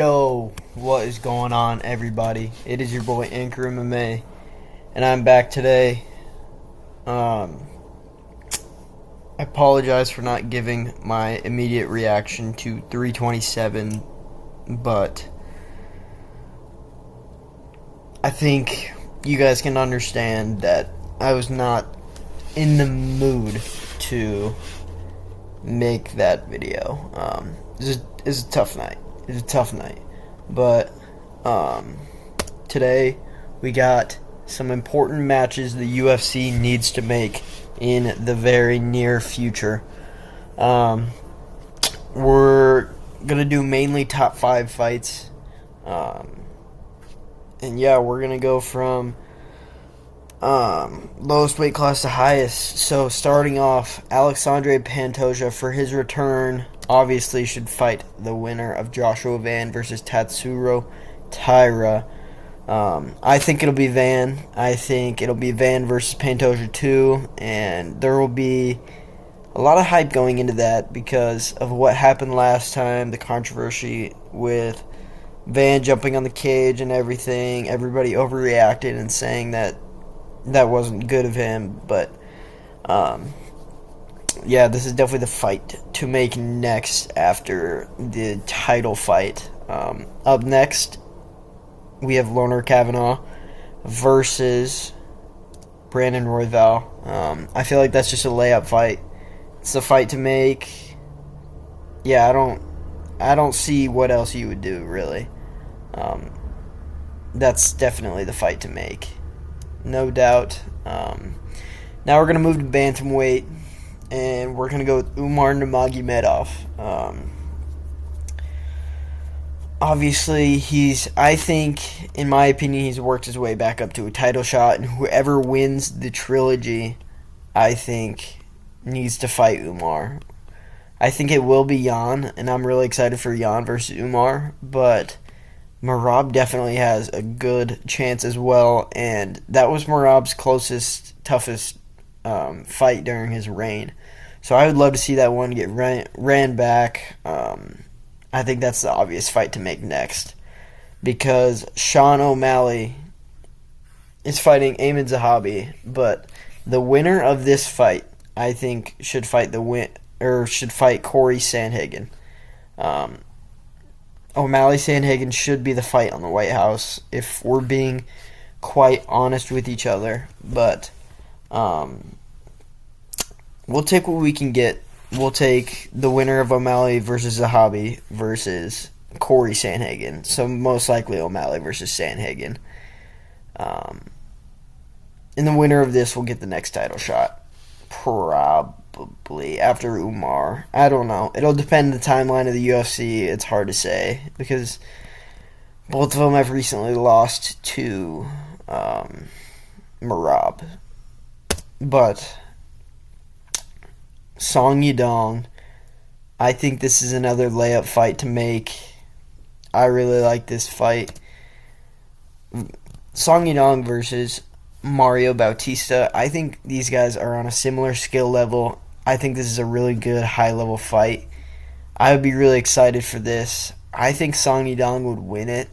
Yo, what is going on, everybody? It is your boy Anchor MMA, and I'm back today. I apologize for not giving my immediate reaction to 327, but I think you guys can understand that I was not in the mood to make that video. It's a tough night. It's a tough night. But today we got some important matches the UFC needs to make in the very near future. We're gonna do mainly top 5 fights. And yeah, we're gonna go from lowest weight class to highest. So starting off, Alexandre Pantoja, for his return, obviously should fight the winner of Joshua Van versus Tatsuro Taira. I think it'll be Van. I think it'll be Van versus Pantoja too, and there will be a lot of hype going into that because of what happened last time, the controversy with Van jumping on the cage and everything. Everybody overreacted and saying that wasn't good of him, but yeah, this is definitely the fight to make next after the title fight. Up next, we have Loner Kavanaugh versus Brandon Royval. I feel like that's just a layup fight. It's a fight to make. Yeah, I don't see what else you would do, really. That's definitely the fight to make. No doubt. Now we're going to move to bantamweight, and we're going to go with Umar Nurmagomedov. Obviously, I think, in my opinion, he's worked his way back up to a title shot, and whoever wins the trilogy, I think, needs to fight Umar. I think it will be Jan, and I'm really excited for Jan versus Umar, but Merab definitely has a good chance as well, and that was Merab's closest, toughest fight during his reign. So I would love to see that one get ran back. I think that's the obvious fight to make next, because Sean O'Malley is fighting Amin Zahabi, but the winner of this fight, I think, should fight Corey Sandhagen. O'Malley Sandhagen should be the fight on the White House, if we're being quite honest with each other. But we'll take what we can get. We'll take the winner of O'Malley versus Zahabi versus Corey Sandhagen. So most likely O'Malley versus Sandhagen. And the winner of this will get the next title shot. Probably after Umar. I don't know. It'll depend on the timeline of the UFC. It's hard to say because both of them have recently lost to Merab. But Song Yadong, I think this is another layup fight to make. I really like this fight. Song Yadong versus Mario Bautista. I think these guys are on a similar skill level. I think this is a really good high-level fight. I would be really excited for this. I think Song Yadong would win it,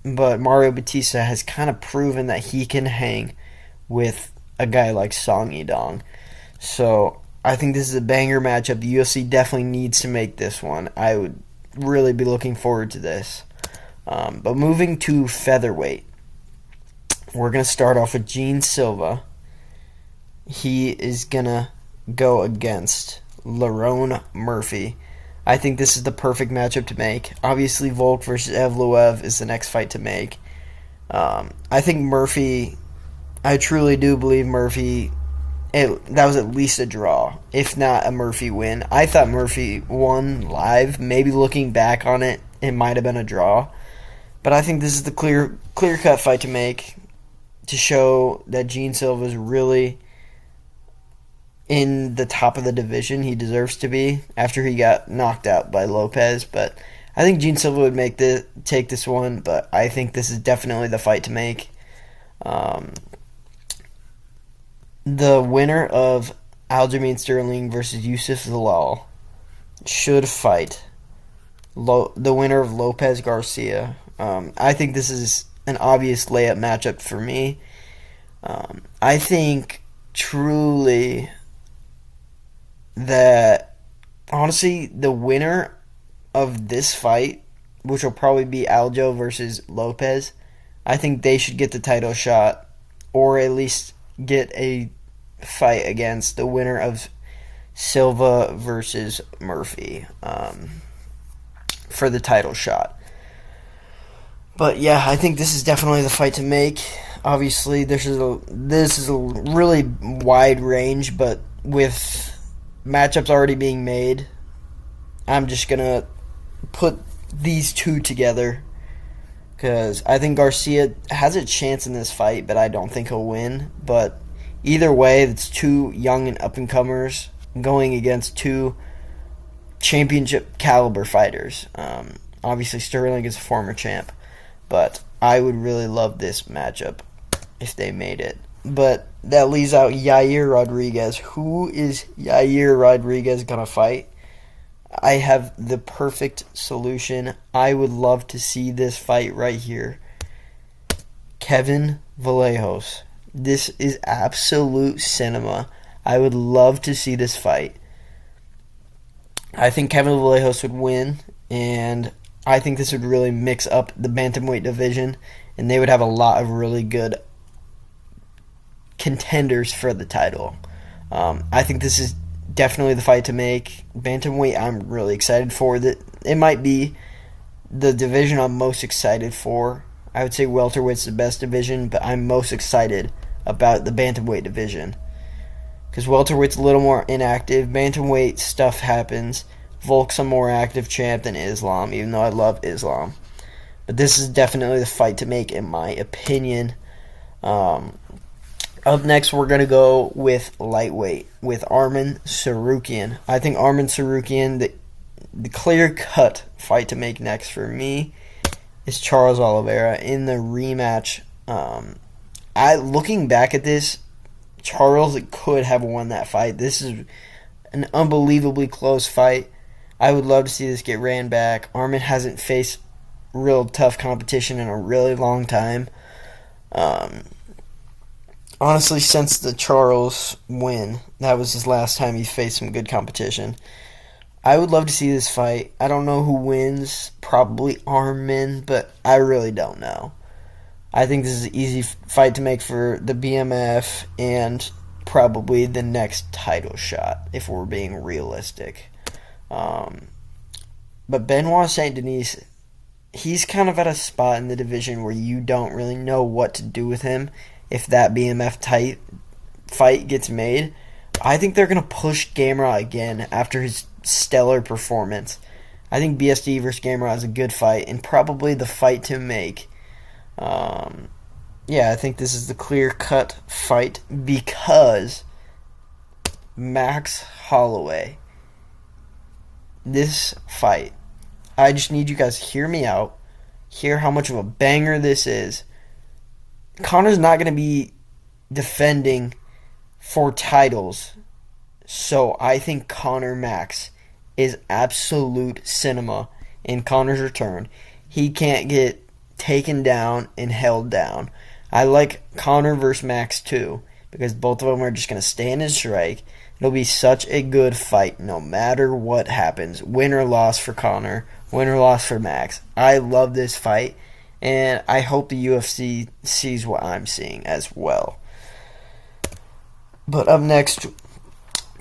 but Mario Bautista has kind of proven that he can hang with a guy like Song Yadong. So I think this is a banger matchup. The UFC definitely needs to make this one. I would really be looking forward to this. But moving to featherweight, we're going to start off with Gene Silva. He is going to go against Lerone Murphy. I think this is the perfect matchup to make. Obviously, Volk versus Evloev is the next fight to make. I think Murphy, I truly do believe Murphy, that was at least a draw, if not a Murphy win. I thought Murphy won live. Maybe looking back on it, it might have been a draw. But I think this is the clear-cut fight to make, to show that Gene Silva is really in the top of the division he deserves to be after he got knocked out by Lopez. But I think Gene Silva would take this one, but I think this is definitely the fight to make. The winner of Aljamain Sterling versus Yusuf Zalal should fight the winner of Lopez Garcia. I think this is an obvious layup matchup for me. I think truly that, honestly, the winner of this fight, which will probably be Aljo versus Lopez, I think they should get the title shot, or at least get a fight against the winner of Silva versus Murphy for the title shot. But yeah, I think this is definitely the fight to make. Obviously, this is a really wide range, but with matchups already being made, I'm just gonna put these two together because I think Garcia has a chance in this fight, but I don't think he'll win. But either way, it's two young and up-and-comers going against two championship caliber fighters. Obviously, Sterling is a former champ, but I would really love this matchup if they made it. But that leaves out Yair Rodriguez. Who is Yair Rodriguez going to fight? I have the perfect solution. I would love to see this fight right here. Kevin Vallejos. This is absolute cinema. I would love to see this fight. I think Kevin Vallejos would win, and I think this would really mix up the bantamweight division, and they would have a lot of really good contenders for the title. I think this is definitely the fight to make. Bantamweight, I'm really excited for. It might be the division I'm most excited for. I would say welterweight's the best division, but I'm most excited about the bantamweight division because welterweight's a little more inactive. Bantamweight stuff happens. Volk's a more active champ than Islam, even though I love Islam. But this is definitely the fight to make, in my opinion. Up next, we're going to go with lightweight, with Arman Tsarukyan. I think Arman Tsarukyan, the clear-cut fight to make next for me, is Charles Oliveira in the rematch. Looking back at this, Charles could have won that fight. This is an unbelievably close fight. I would love to see this get ran back. Arman hasn't faced real tough competition in a really long time. Honestly, since the Charles win, that was his last time he faced some good competition. I would love to see this fight. I don't know who wins. Probably Arman, but I really don't know. I think this is an easy fight to make for the BMF and probably the next title shot, if we're being realistic. But Benoit Saint Denis, he's kind of at a spot in the division where you don't really know what to do with him if that BMF fight gets made. I think they're going to push Gamrot again after his stellar performance. I think BSD versus Gamrot is a good fight and probably the fight to make. I think this is the clear-cut fight because Max Holloway. This fight, I just need you guys to hear me out, hear how much of a banger this is. Conor's not going to be defending for titles, so I think Conor Max is absolute cinema in Conor's return. He can't get taken down and held down. I like Conor versus Max too, because both of them are just going to stand and strike. It'll be such a good fight no matter what happens. Win or loss for Conor, win or loss for Max. I love this fight, and I hope the UFC sees what I'm seeing as well. But up next,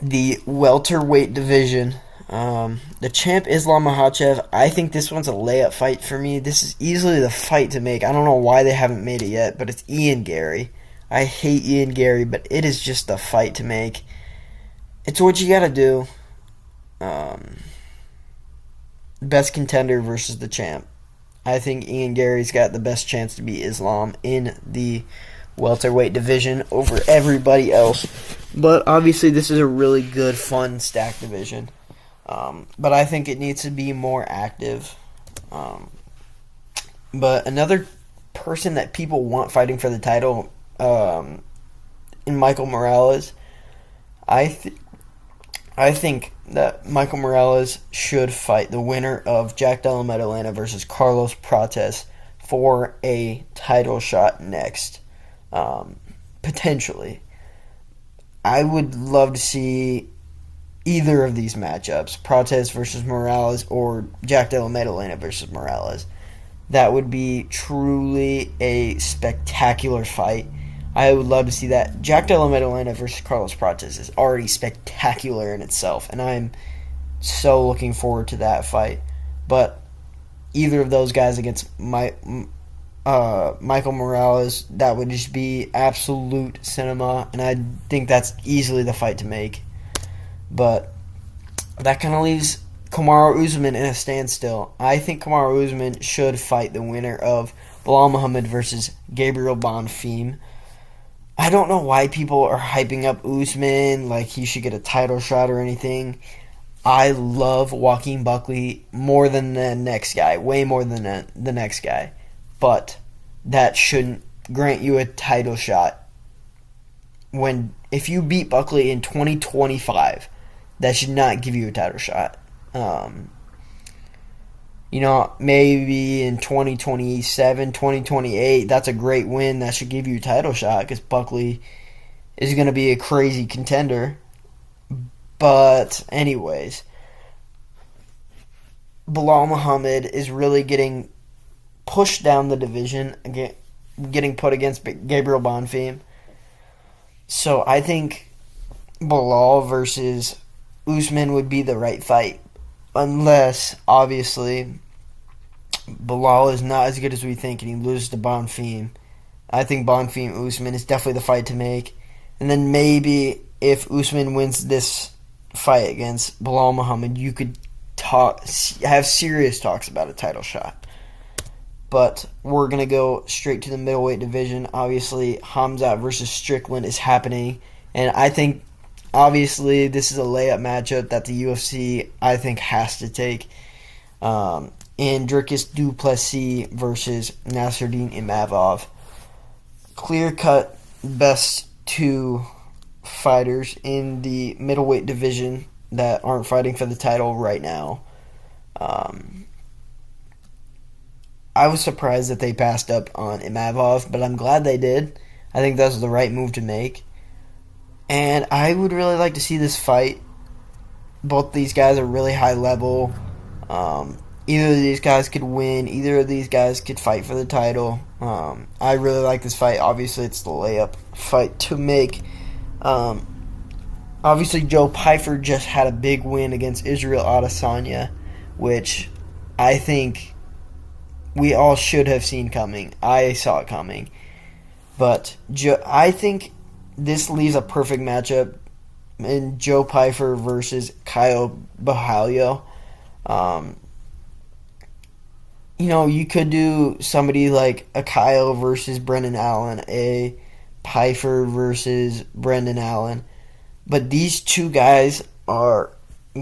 the welterweight division. The champ Islam Makhachev, I think this one's a layup fight for me. This is easily the fight to make. I don't know why they haven't made it yet, but it's Ian Gary. I hate Ian Gary, but it is just the fight to make. It's what you gotta do. Best contender versus the champ. I think Ian Gary's got the best chance to beat Islam in the welterweight division over everybody else. But obviously this is a really good, fun, stacked division. But I think it needs to be more active. But another person that people want fighting for the title in Michael Morales, I I think that Michael Morales should fight the winner of Jack Della Maddalena versus Carlos Prates for a title shot next. Um, Potentially. I would love to see either of these matchups, Prates versus Morales or Jack Della Maddalena versus Morales. That would be truly a spectacular fight. I would love to see that. Jack Della Maddalena versus Carlos Prates is already spectacular in itself, and I'm so looking forward to that fight. But either of those guys against Michael Morales, that would just be absolute cinema, and I think that's easily the fight to make. But that kind of leaves Kamaru Usman in a standstill. I think Kamaru Usman should fight the winner of Bilal Muhammad versus Gabriel Bonfim. I don't know why people are hyping up Usman like he should get a title shot or anything. I love Joaquin Buckley more than the next guy, way more than the next guy. But that shouldn't grant you a title shot. If you beat Buckley in 2025, that should not give you a title shot. Maybe in 2027, 2028, that's a great win. That should give you a title shot because Buckley is going to be a crazy contender. But anyways, Bilal Muhammad is really getting pushed down the division, getting put against Gabriel Bonfim. So I think Bilal versus Usman would be the right fight. Unless, obviously, Bilal is not as good as we think and he loses to Bonfim. I think Bonfim Usman is definitely the fight to make. And then maybe if Usman wins this fight against Bilal Muhammad, you could have serious talks about a title shot. But we're going to go straight to the middleweight division. Obviously, Khamzat versus Strickland is happening. And I think, obviously, this is a layup matchup that the UFC, I think, has to take. Dricus du Plessis versus Nasruddin Imavov. Clear-cut best two fighters in the middleweight division that aren't fighting for the title right now. I was surprised that they passed up on Imavov, but I'm glad they did. I think that was the right move to make. And I would really like to see this fight. Both these guys are really high level. Either of these guys could win. Either of these guys could fight for the title. I really like this fight. Obviously, it's the layup fight to make. Obviously, Joe Pyfer just had a big win against Israel Adesanya, which I think we all should have seen coming. I saw it coming. But I think this leaves a perfect matchup in Joe Pyfer versus Caio Borralho. You could do somebody like a Caio versus Brendan Allen, a Pyfer versus Brendan Allen. But these two guys are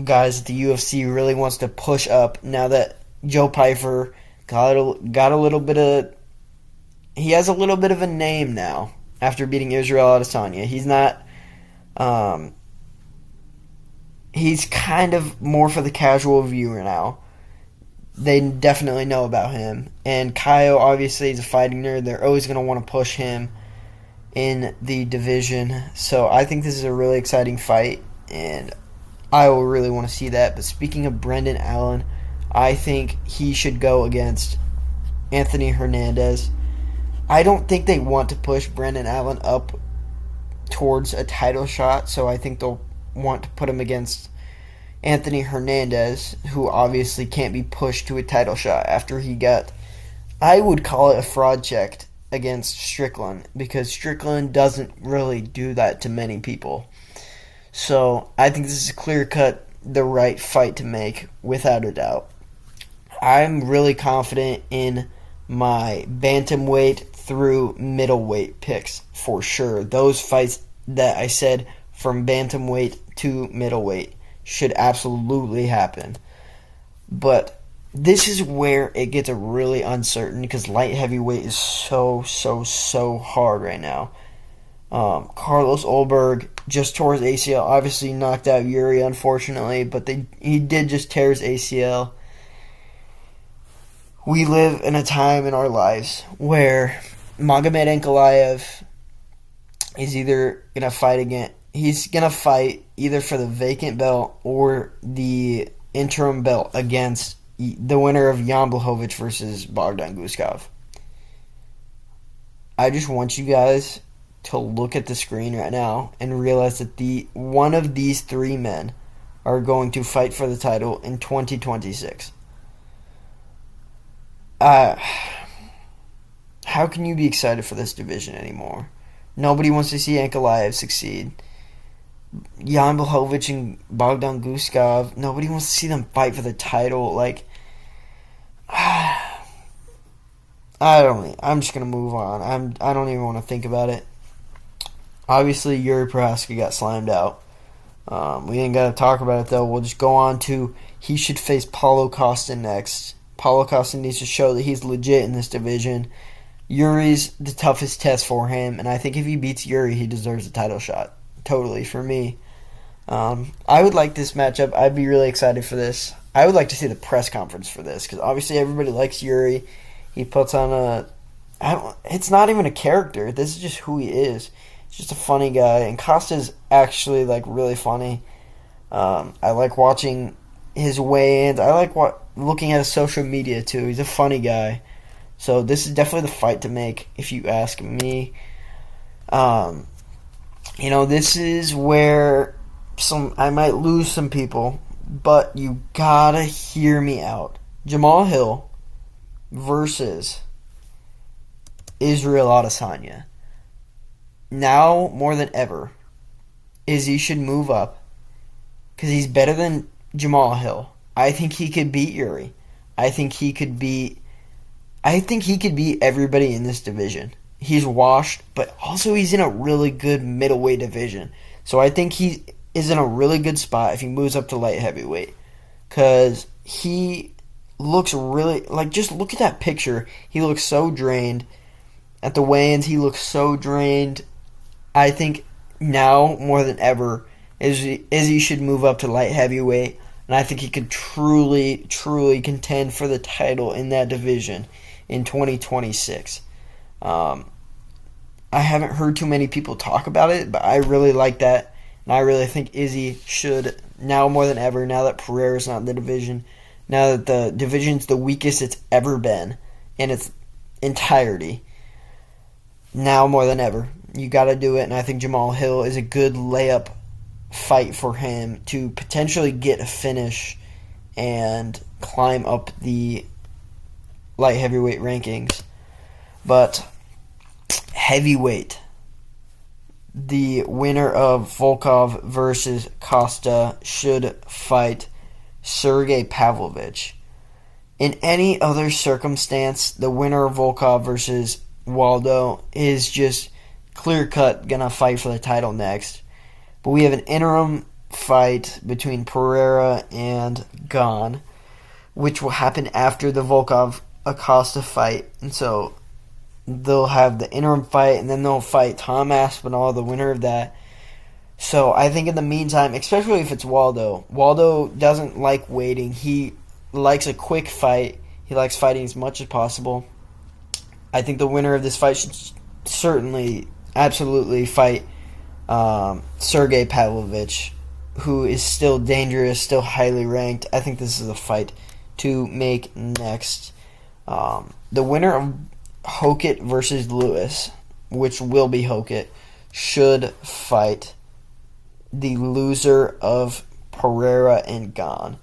guys that the UFC really wants to push up now that Joe Pyfer got a little bit of... He has a little bit of a name now after beating Israel Adesanya. He's not... he's kind of more for the casual viewer now. They definitely know about him. And Caio, obviously, is a fighting nerd. They're always going to want to push him in the division. So I think this is a really exciting fight, and I will really want to see that. But speaking of Brendan Allen, I think he should go against Anthony Hernandez. I don't think they want to push Brendan Allen up towards a title shot, so I think they'll want to put him against Anthony Hernandez, who obviously can't be pushed to a title shot after he got, I would call it a fraud check against Strickland, because Strickland doesn't really do that to many people. So I think this is clear-cut the right fight to make, without a doubt. I'm really confident in my bantamweight through middleweight picks for sure. Those fights that I said from bantamweight to middleweight should absolutely happen. But this is where it gets really uncertain because light heavyweight is so hard right now. Carlos Ulberg just tore his ACL. Obviously knocked out Yuri, unfortunately, but he did just tear his ACL. We live in a time in our lives where Magomed Ankalaev is either gonna fight again. He's gonna fight either for the vacant belt or the interim belt against the winner of Jan Blachowicz versus Bogdan Guskov. I just want you guys to look at the screen right now and realize that one of these three men are going to fight for the title in 2026. How can you be excited for this division anymore? Nobody wants to see Ankalaev succeed. Jan Blachowicz and Bogdan Guskov, nobody wants to see them fight for the title. Like, I'm just gonna move on. I don't even want to think about it. Obviously, Yuri Prohaska got slimed out. We ain't gotta talk about it though. We'll just go on to he should face Paulo Costa next. Paulo Costa needs to show that he's legit in this division. Yuri's the toughest test for him, and I think if he beats Yuri, he deserves a title shot. Totally, for me. I would like this matchup. I'd be really excited for this. I would like to see the press conference for this, because obviously everybody likes Yuri. He puts on it's not even a character. This is just who he is. He's just a funny guy, and Costa's actually, like, really funny. I like watching his weigh-ins. I like looking at his social media, too. He's a funny guy. So this is definitely the fight to make, if you ask me. This is where I might lose some people, but you gotta hear me out. Jamal Hill versus Israel Adesanya. Now more than ever, Izzy should move up because he's better than Jamal Hill. I think he could beat Yuri. I think he could beat everybody in this division. He's washed, but also he's in a really good middleweight division. So I think he is in a really good spot if he moves up to light heavyweight. Because he looks really, like, just look at that picture. He looks so drained. At the weigh-ins, he looks so drained. I think now, more than ever, Izzy should move up to light heavyweight. And I think he could truly, truly contend for the title in that division in 2026. I haven't heard too many people talk about it, but I really like that. And I really think Izzy should, now more than ever, now that Pereira's not in the division, now that the division's the weakest it's ever been in its entirety, now more than ever, you got to do it. And I think Jamal Hill is a good layup fight for him to potentially get a finish and climb up the light heavyweight rankings. But heavyweight, the winner of Volkov versus Costa should fight Sergey Pavlovich. In any other circumstance, the winner of Volkov versus Waldo is just clear-cut gonna fight for the title next. But we have an interim fight between Pereira and Gane, which will happen after the Volkov-Acosta fight. And so they'll have the interim fight, and then they'll fight Tom Aspinall, the winner of that. So I think in the meantime, especially if it's Waldo doesn't like waiting. He likes a quick fight. He likes fighting as much as possible. I think the winner of this fight should certainly, absolutely fight Sergey Pavlovich, who is still dangerous, still highly ranked. I think this is a fight to make next. The winner of Hokit versus Lewis, which will be Hokit, should fight the loser of Pereira and Gane.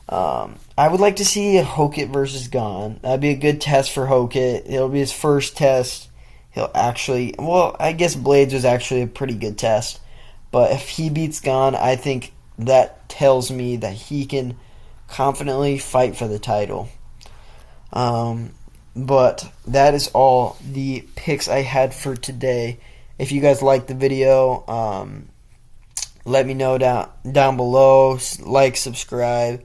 I would like to see a Hokit versus Gane. That'd be a good test for Hokit. It'll be his first test. I guess Blades was actually a pretty good test. But if he beats Gane, I think that tells me that he can confidently fight for the title. But that is all the picks I had for today. If you guys liked the video, let me know down below. Like, subscribe.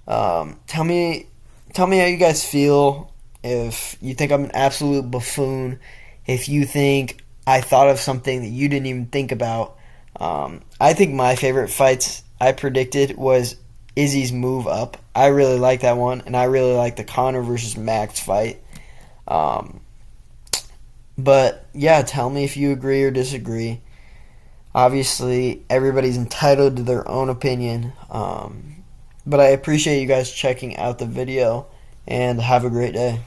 Tell me how you guys feel. If you think I'm an absolute buffoon, if you think I thought of something that you didn't even think about. I think my favorite fights I predicted was Izzy's move up. I really like that one, and I really like the Conor versus Max fight. Um, but yeah, tell me if you agree or disagree. Obviously, everybody's entitled to their own opinion. But I appreciate you guys checking out the video, and have a great day.